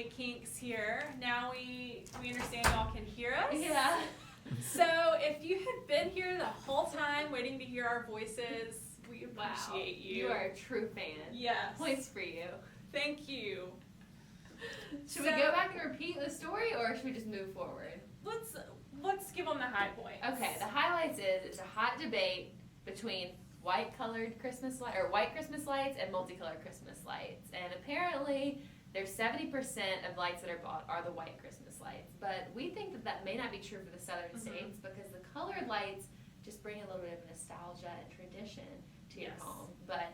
kinks here. Now we understand y'all can hear us. Yeah. So if you had been here the whole time waiting to hear our voices, we appreciate you. You are a true fan. Yes. Points for you. Thank you. Should we go back and repeat the story, or should we just move forward? Let's give them the high points. Okay, the highlights is it's a hot debate between white Christmas lights and multicolored Christmas lights. And apparently there's 70% of lights that are bought are the white Christmas lights. But we think that may not be true for the southern states because the colored lights just bring a little bit of nostalgia and tradition to your home. But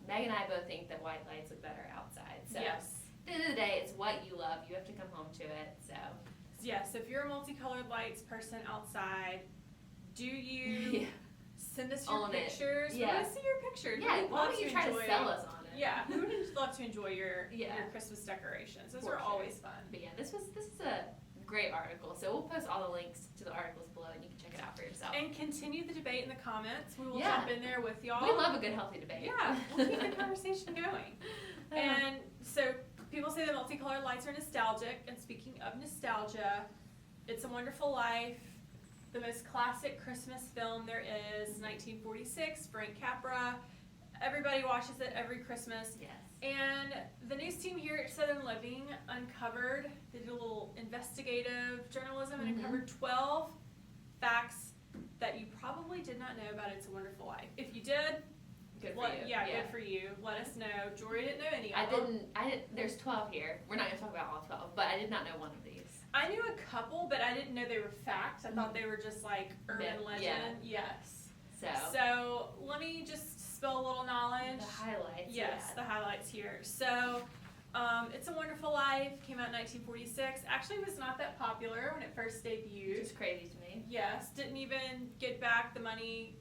Meg and I both think that white lights look better outside. So at the end of the day, it's what you love. You have to come home to it. So yes, if you're a multicolored lights person outside, do you send us your pictures? We want to see your pictures. Yeah, why don't you try to sell us on it? Yeah, we would love to enjoy your Christmas decorations. Those are always fun. But yeah, this is a great article. So we'll post all the links to the articles below, and you can check it out for yourself. And continue the debate in the comments. We will jump in there with y'all. We love a good, healthy debate. Yeah, we'll keep the conversation going. And so people say that multicolored lights are nostalgic. And speaking of nostalgia, It's a Wonderful Life, the most classic Christmas film there is, 1946, Frank Capra. Everybody watches it every Christmas. Yes. And the news team here at Southern Living they did a little investigative journalism and uncovered 12 facts that you probably did not know about It's a Wonderful Life. If you did, good for you. Yeah, good for you. Let us know. Jorie didn't know any of them. I didn't. There's 12 here. We're not going to talk about all 12, but I did not know one of these. I knew a couple, but I didn't know they were facts. I thought they were just like urban legend. Yes. So let me just spill a little knowledge. The highlights. Yes, the highlights here. So, It's a Wonderful Life came out in 1946. Actually, was not that popular when it first debuted. It's crazy to me. Yes, didn't even get back the money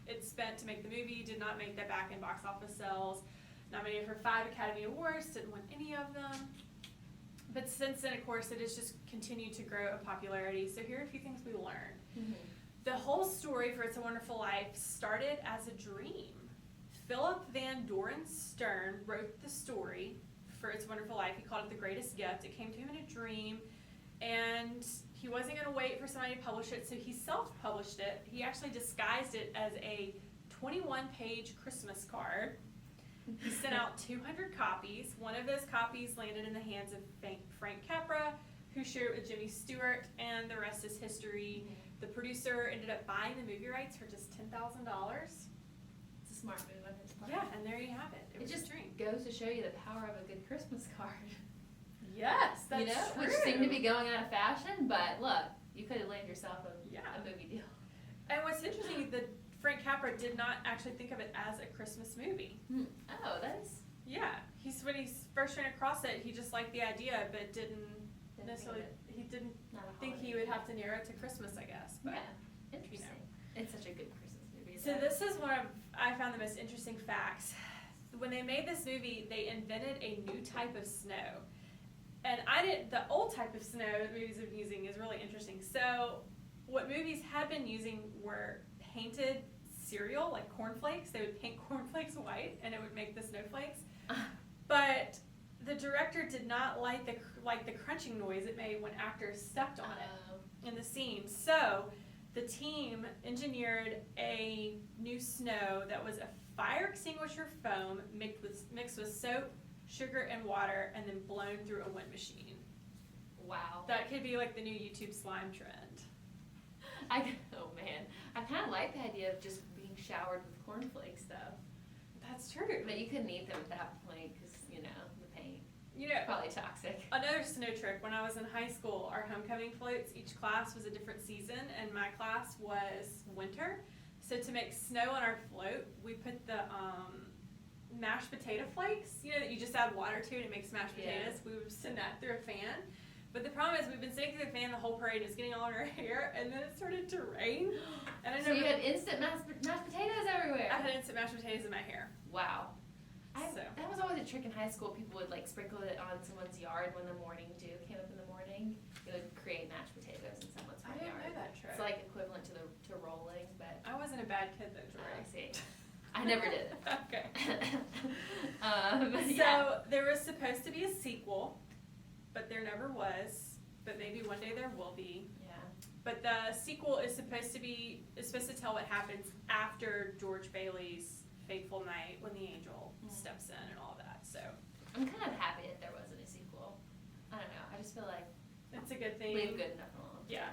it spent to make the movie. Did not make that back in box office sales. Nominated for 5 Academy Awards. Didn't win any of them. But since then, of course, it has just continued to grow in popularity. So here are a few things we learned. Mm-hmm. The whole story for It's a Wonderful Life started as a dream. Philip Van Doren Stern wrote the story for It's a Wonderful Life. He called it The Greatest Gift. It came to him in a dream, and he wasn't going to wait for somebody to publish it, so he self-published it. He actually disguised it as a 21-page Christmas card. He sent out 200 copies. One of those copies landed in the hands of Frank Capra, who shared it with Jimmy Stewart, and the rest is history. The producer ended up buying the movie rights for just $10,000. It's a smart move on his part. Yeah, and there you have it. It was just a dream. Goes to show you the power of a good Christmas card. Yes, that's true. Which seemed to be going out of fashion, but look, you could have landed yourself a movie deal. And what's interesting, that Frank Capra did not actually think of it as a Christmas movie. Oh, that's... Yeah, when he first ran across it, he just liked the idea, but didn't necessarily, he didn't think he would have to narrow it to Christmas, I guess. But, yeah, interesting. It's such a good Christmas movie. So this is I found the most interesting facts. When they made this movie, they invented a new type of snow. And the old type of snow that movies have been using is really interesting. So what movies had been using were painted cereal, like cornflakes. They would paint cornflakes white, and it would make the snowflakes. But the director did not like the crunching noise it made when actors stepped on it in the scene. So the team engineered a new snow that was a fire extinguisher foam mixed with soap, sugar, and water, and then blown through a wind machine. Wow. That could be like the new YouTube slime trend. Oh man, I kind of like the idea of just being showered with cornflakes, though. That's true. But you couldn't eat them at that point because, the paint. Probably toxic. Another snow trick, when I was in high school, our homecoming floats, each class was a different season, and my class was winter. So to make snow on our float, we put the mashed potato flakes, that you just add water to and it makes mashed potatoes. We would send that through a fan. But the problem is we've been sitting through the fan the whole parade, it's getting all in our hair, and then it started to rain. And so you had instant mashed potatoes everywhere? I had instant mashed potatoes in my hair. Wow. That was always a trick in high school. People would sprinkle it on someone's yard when the morning dew came up in the morning. It would create mashed potatoes in someone's front yard. I didn't know that trick. It's equivalent to rolling, but... I wasn't a bad kid though, Jorie. I see. I never did it. Okay. So there was supposed to be a sequel, but there never was. But maybe one day there will be. Yeah. But the sequel is supposed to tell what happens after George Bailey's fateful night when the angel steps in and all that. So I'm kind of happy that there wasn't a sequel. I don't know. I just feel like it's a good thing. leave good enough alone. Yeah.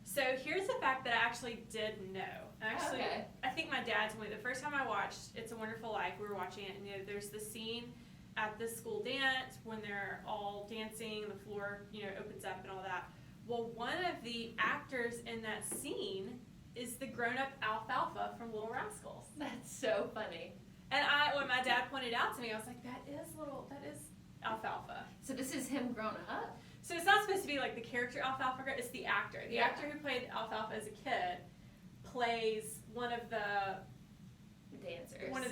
So here's the fact that I actually did know. Actually, okay. I think my dad told me the first time I watched It's a Wonderful Life, we were watching it, and there's the scene at the school dance when they're all dancing, the floor, opens up and all that. Well, one of the actors in that scene is the grown-up Alfalfa from Little Rascals. That's so funny. And when my dad pointed out to me, I was like, that is Alfalfa. So this is him grown up? So it's not supposed to be like the character Alfalfa, it's the actor. The actor who played Alfalfa as a kid plays one of the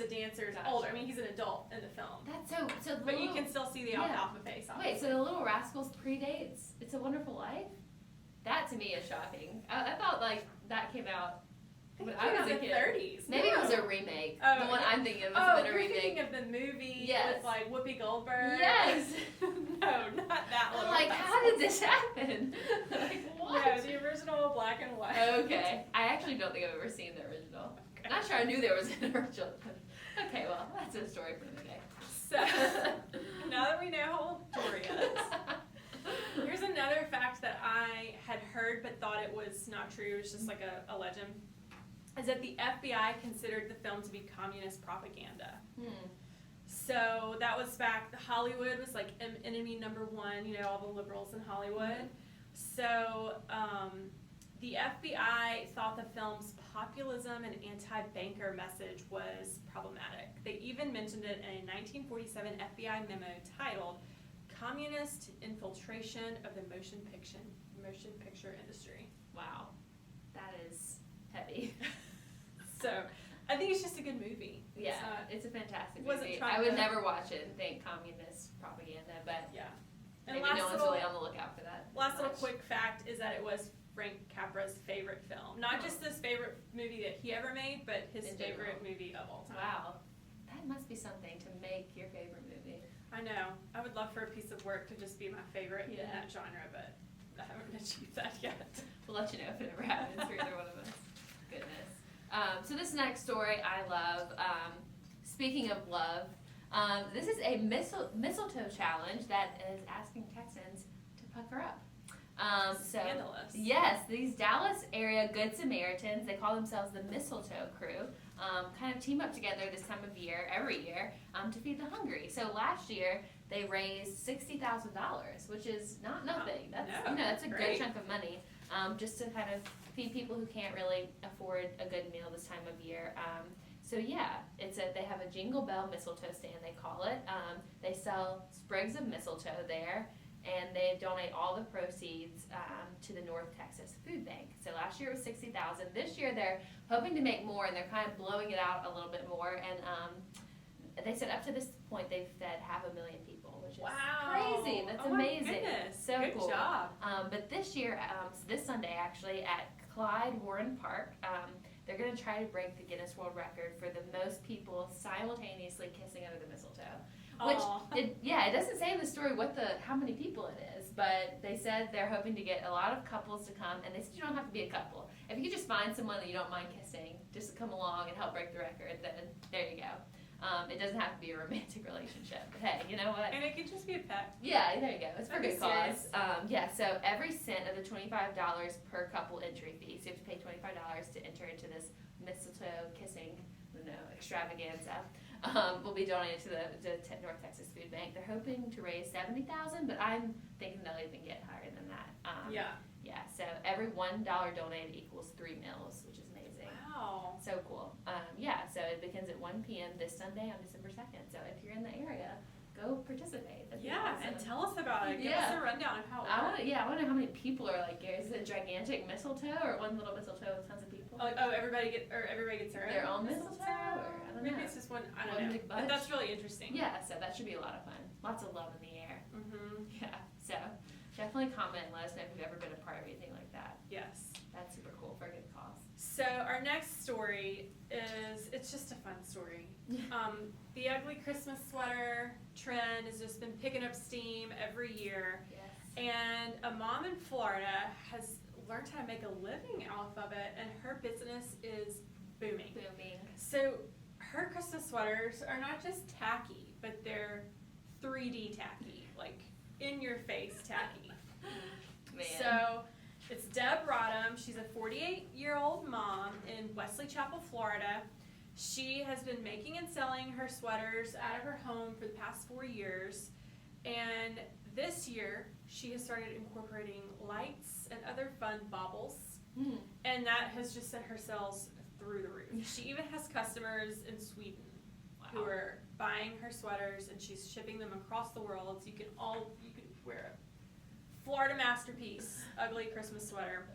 dancers Gotcha. older. I mean, he's an adult in the film. That's so But you can still see the Alfalfa face, obviously. Wait, so the Little Rascals predates It's a Wonderful Life? That to me is shocking. I thought like that came out when I was a kid. In the 30s. Maybe it was a remake. Oh, the one I'm thinking of Oh, is a you're remake. thinking of the movie with like Whoopi Goldberg? Yes. No, not that one. I'm like, how did this happen? Like, what? No, the original black and white. Okay. I actually don't think I've ever seen the original. Okay. Not sure I knew there was an original. Okay, well, that's a story for another day. So, now that we know how old Jorie is, here's another fact that I had heard but thought it was not true. It was just like a legend. Is that the FBI considered the film to be communist propaganda. So that was back, Hollywood was like enemy number one, all the liberals in Hollywood. So the FBI thought the film's populism and anti-banker message was problematic. They even mentioned it in a 1947 FBI memo titled Communist Infiltration of the Motion Picture Industry. Wow. That is heavy. So I think it's just a good movie. Yeah, it's a fantastic wasn't movie. trying I would to- never watch it and think communist propaganda, but Yeah. And maybe no one's really on the lookout for that. Last little much. quick fact is that it was Frank Capra's favorite film. Not just his favorite movie that he ever made, but his In favorite general. movie of all time. Wow. That must be something to make your favorite movie. I know. I would love for a piece of work to just be my favorite in Yeah. that genre, but I haven't achieved that yet. We'll let you know if it ever happens for either one of us. Goodness. So this next story I love. Speaking of love, this is a mistletoe challenge that is asking Texans to pucker up. Scandalous. Yes, these Dallas area Good Samaritans, they call themselves the Mistletoe Crew, kind of team up together this time of year, every year, to feed the hungry. So last year, they raised $60,000, which is not nothing. That's a good chunk of money, just to kind of feed people who can't really afford a good meal this time of year. So yeah, they have a Jingle Bell mistletoe stand, they call it. They sell sprigs of mistletoe there, and they donate all the proceeds to the North Texas Food Bank. So last year it was $60,000. This year they're hoping to make more, and they're kind of blowing it out a little bit more. And they said up to this point they've fed 500,000 people, which is crazy. That's amazing. My goodness. So Good cool. job. But this year, this Sunday actually, at Clyde Warren Park, they're going to try to break the Guinness World Record for the most people simultaneously kissing under the mistletoe. Which, it doesn't say in the story how many people it is, but they said they're hoping to get a lot of couples to come, and they said you don't have to be a couple. If you could just find someone that you don't mind kissing, just to come along and help break the record, then there you go. It doesn't have to be a romantic relationship, but hey, you know what? And it could just be a pet. Yeah, there you go. It's for That'd good be cause. So every cent of the $25 per couple entry fee, so you have to pay $25 to enter into this mistletoe kissing, extravaganza, will be donated to the North Texas Food Bank. They're hoping to raise $70,000, but I'm thinking they'll even get higher than that. Yeah, so every $1 donated equals 3 meals, which is amazing. Wow. So cool. So it begins at 1 p.m. this Sunday on December 2nd. So if you're in the area, go participate. That'd be awesome. And tell us about it. Give us a rundown of how it works. I want to know how many people are like, is it a gigantic mistletoe or one little mistletoe with tons of people? Everybody gets their own mistletoe? Or, I don't know. Maybe it's just one, I don't One know. big But bunch? that's really interesting. Yeah, so that should be a lot of fun. Lots of love in the air. Mm-hmm. Yeah, so definitely comment and let us know if you've ever been a part of anything like that. Yes. That's super cool for a good cause. So our next story it's just a fun story. The ugly Christmas sweater trend has just been picking up steam every year. Yes. And a mom in Florida has learned how to make a living off of it, and her business is booming. So her Christmas sweaters are not just tacky, but they're 3D tacky, like in your face tacky. Man. So it's Deb Rodham. She's a 48-year-old mom in Wesley Chapel, Florida. She has been making and selling her sweaters out of her home for the past 4 years. And this year, she has started incorporating lights and other fun baubles. And that has just sent her sales through the roof. She even has customers in Sweden who are buying her sweaters, and she's shipping them across the world, so you can wear a Florida masterpiece, ugly Christmas sweater.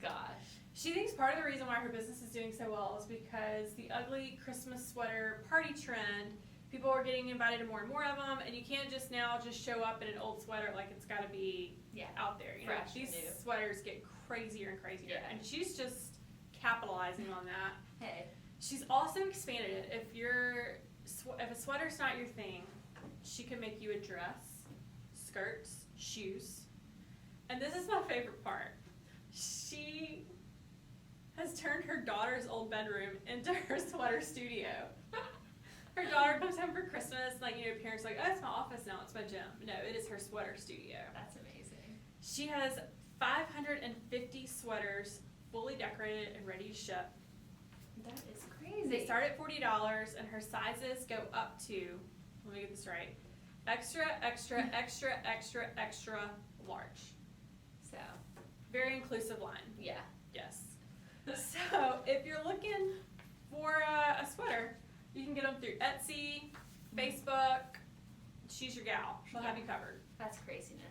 Gosh. She thinks part of the reason why her business is doing so well is because the ugly Christmas sweater party trend, people are getting invited to more and more of them, and you can't just now just show up in an old sweater like it's got to be out there. You know, fresh, these new. Sweaters get crazier and crazier, and she's just capitalizing on that. Hey. She's also expanded it. If a sweater's not your thing, she can make you a dress, skirts, shoes, and this is my favorite part. She has turned her daughter's old bedroom into her sweater studio. Her daughter comes home for Christmas, parents are like, oh, it's my office now, it's my gym. No, it is her sweater studio. That's amazing. She has 550 sweaters fully decorated and ready to ship. That is crazy. They start at $40, and her sizes go up to, let me get this right, extra, extra, extra, extra, extra large. So, very inclusive line. yeah. Yes. So, if you're looking for a sweater, you can get them through Etsy, Facebook. She's your gal. She'll have you covered. That's craziness.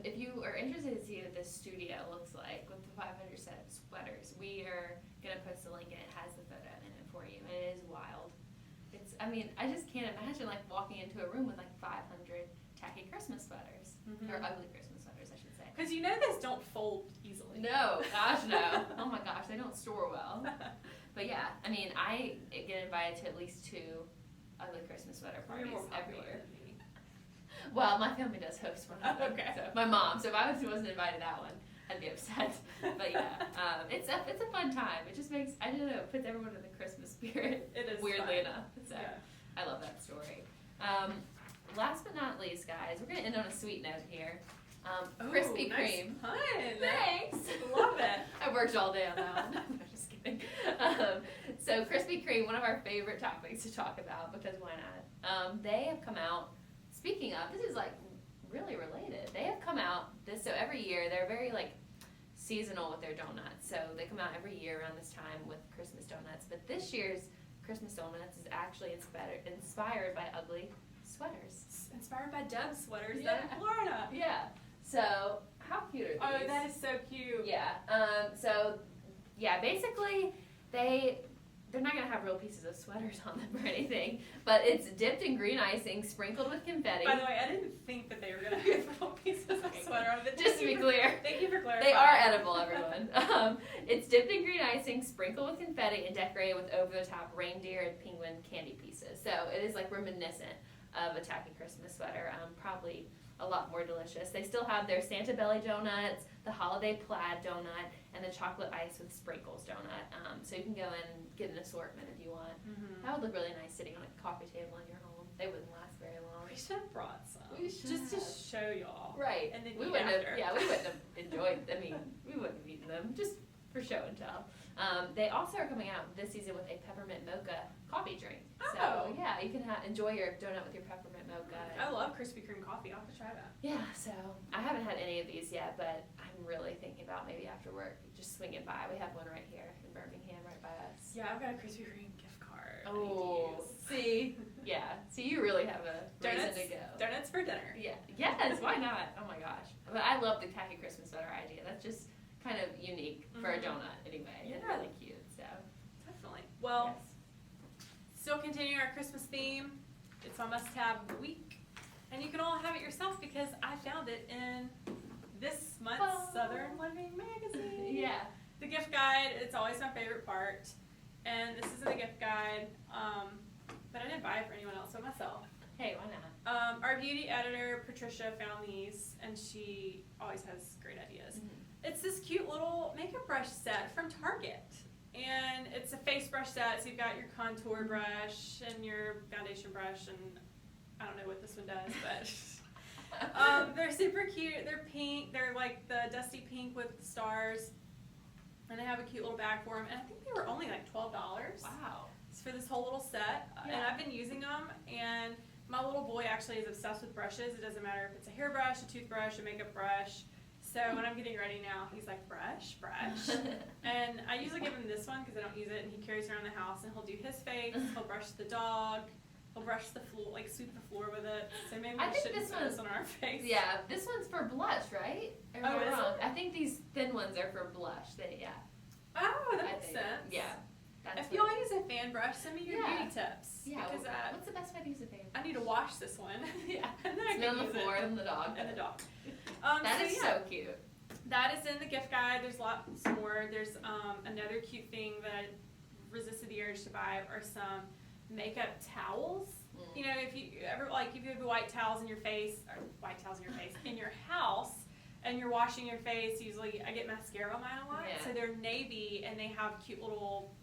If you are interested to see what this studio looks like with the 500 set of sweaters, we are going to post a link, and it has the photo in it for you. And it is wild. I just can't imagine walking into a room with 500 tacky Christmas sweaters, or ugly Christmas sweaters, I should say. Because those don't fold easily. No, gosh, no. Oh my gosh, they don't store well. But yeah, I get invited to at least 2 ugly Christmas sweater parties every year. Than me. Well, my family does host one of them. Okay. So my mom. So if I wasn't invited to that one, I'd be upset. But yeah, it's a fun time. It just makes, I don't know, it puts everyone in the Christmas spirit. It is weirdly fun. enough. So Yeah. I love that story. Last but not least, guys, we're gonna end on a sweet note here. Krispy Kreme. Fun. Thanks. Love it. I worked all day on that one. I'm just kidding. So Krispy Kreme, one of our favorite topics to talk about, because why not? They have come out, speaking of, this is really related. They have come out, so every year, they're very seasonal with their donuts. So they come out every year around this time with Christmas donuts. But this year's Christmas donuts is actually inspired by ugly sweaters. Inspired by Deb's sweaters Yeah. down in Florida. Yeah. So how cute are these? Oh, that is so cute. Yeah. Basically, they're not gonna have real pieces of sweaters on them or anything, but it's dipped in green icing, sprinkled with confetti. By the way, I didn't think that they were gonna have little pieces of sweater on them. Just to be clear, Thank you for clarifying. they are edible, everyone. It's dipped in green icing, sprinkled with confetti, and decorated with over-the-top reindeer and penguin candy pieces. So it is reminiscent of a tacky Christmas sweater. Probably a lot more delicious. They still have their Santa Belly donuts, the holiday plaid donut, and the chocolate ice with sprinkles donut. So you can go in and get an assortment if you want. Mm-hmm. That would look really nice sitting on a coffee table in your home. They wouldn't last very long. We should have brought some. We should Just to have. show y'all. Right. And then we eat wouldn't after. have. Yeah, we wouldn't have enjoyed. We wouldn't have eaten them just for show and tell. They also are coming out this season with a peppermint mocha coffee drink. Oh. So yeah, you can enjoy your donut with your peppermint mocha. I love Krispy Kreme coffee. I'll have to try that. Yeah, so I haven't had any of these yet, but I'm really thinking about maybe after work just swinging by. We have one right here in Birmingham, right by us. Yeah, I've got a Krispy Kreme gift card. Oh, see, yeah, so you really have a reason to go. Donuts for dinner. Yeah, yes, why not? Oh my gosh, but I love the tacky Christmas sweater idea. That's just kind of unique for a donut, anyway. Yeah. It's really cute. So Definitely. Well, yes. still continuing our Christmas theme. It's my must-have of the week. And you can all have it yourself because I found it in this month's Southern Living magazine. Yeah. The gift guide, it's always my favorite part. And this isn't a gift guide, but I didn't buy it for anyone else but myself. Hey, why not? Our our beauty editor, Patricia, found these, and she always has great ideas. Mm-hmm. It's this cute little makeup brush set from Target. And it's a face brush set, so you've got your contour brush and your foundation brush, and I don't know what this one does, but they're super cute. They're pink. They're like the dusty pink with stars, and they have a cute little bag for them. And I think they were only like $12. Wow. It's for this whole little set, and I've been using them. And my little boy actually is obsessed with brushes. It doesn't matter if it's a hairbrush, a toothbrush, a makeup brush. So when I'm getting ready now, he's like, brush, brush. And I usually give him this one because I don't use it, and he carries it around the house, and he'll do his face, he'll brush the dog, he'll brush the floor, like sweep the floor with it. So maybe we shouldn't put this on our face. Yeah, this one's for blush, right? Or am I wrong? I think these thin ones are for blush. Oh, that makes sense. Yeah. If y'all use a fan brush, send me your beauty tips. Yeah. Because what's the best way to use a fan brush? I need to wash this one. Yeah. And then I It's can on the use floor it. and the dog. And the dog. That is so cute. That is in the gift guide. There's lots more. There's another cute thing that I resisted the urge to buy are some makeup towels. Mm. You know, if you ever if you have white towels in your face, in your house, and you're washing your face, usually I get mascara on mine a lot. Yeah. So they're navy, and they have cute little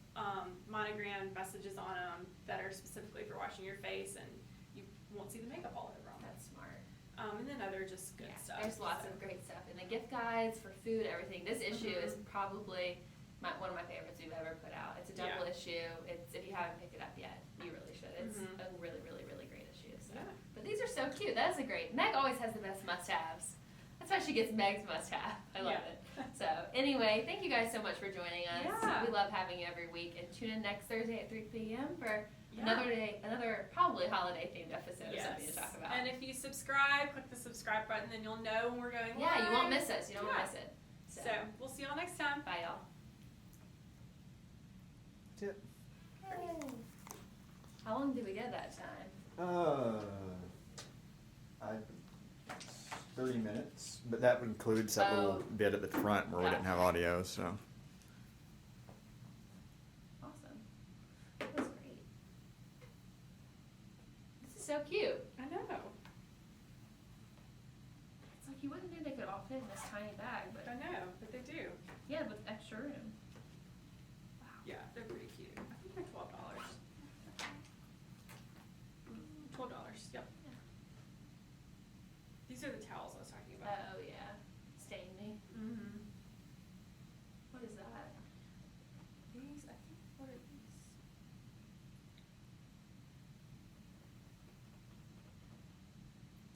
monogram messages on them that are specifically for washing your face, and you won't see the makeup all over them. That's smart. And then other just good stuff. There's lots of great stuff in the gift guides for food, everything. This issue is probably one of my favorites we've ever put out. It's a double issue. It's if you haven't picked it up yet, you really should. It's a really, really, really great issue. So. Yeah. But these are so cute. That is a great. Meg always has the best must-haves. That's why she gets Meg's must-have. I love it. So anyway, thank you guys so much for joining us. Yeah. We love having you every week. And tune in next Thursday at 3 p.m. for another probably holiday-themed episode of something to talk about. And if you subscribe, click the subscribe button, then you'll know when we're going live. Yeah, you won't miss us. You don't want to miss it. So we'll see y'all next time. Bye, y'all. That's it. How long did we get that time? 30 minutes, but that includes that little bit at the front where we didn't have audio, so. Awesome. That was great. This is so cute. I know. It's like you wouldn't think they could all fit in this tiny bag, but I know, but they do. yeah, with extra room. Wow. Yeah, they're pretty cute. I think they're $12. $12. Yep. Yeah. These are the towels I was talking about. Oh yeah. Stain me. Mm-hmm. What is that? These, I think, what are these?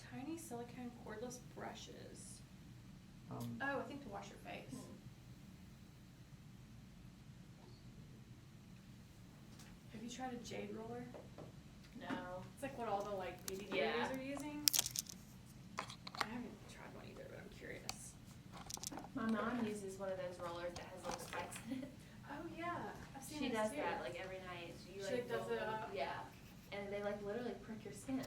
Tiny silicone cordless brushes. Oh, I think to wash your face. Have you tried a jade roller? No. It's like what all the beauty gurus are using. I haven't tried one either, but I'm curious. My mom uses one of those rollers that has little spikes in it. Oh yeah, I've seen She this does too. that every night. She does it up. Yeah. And they literally prick your skin.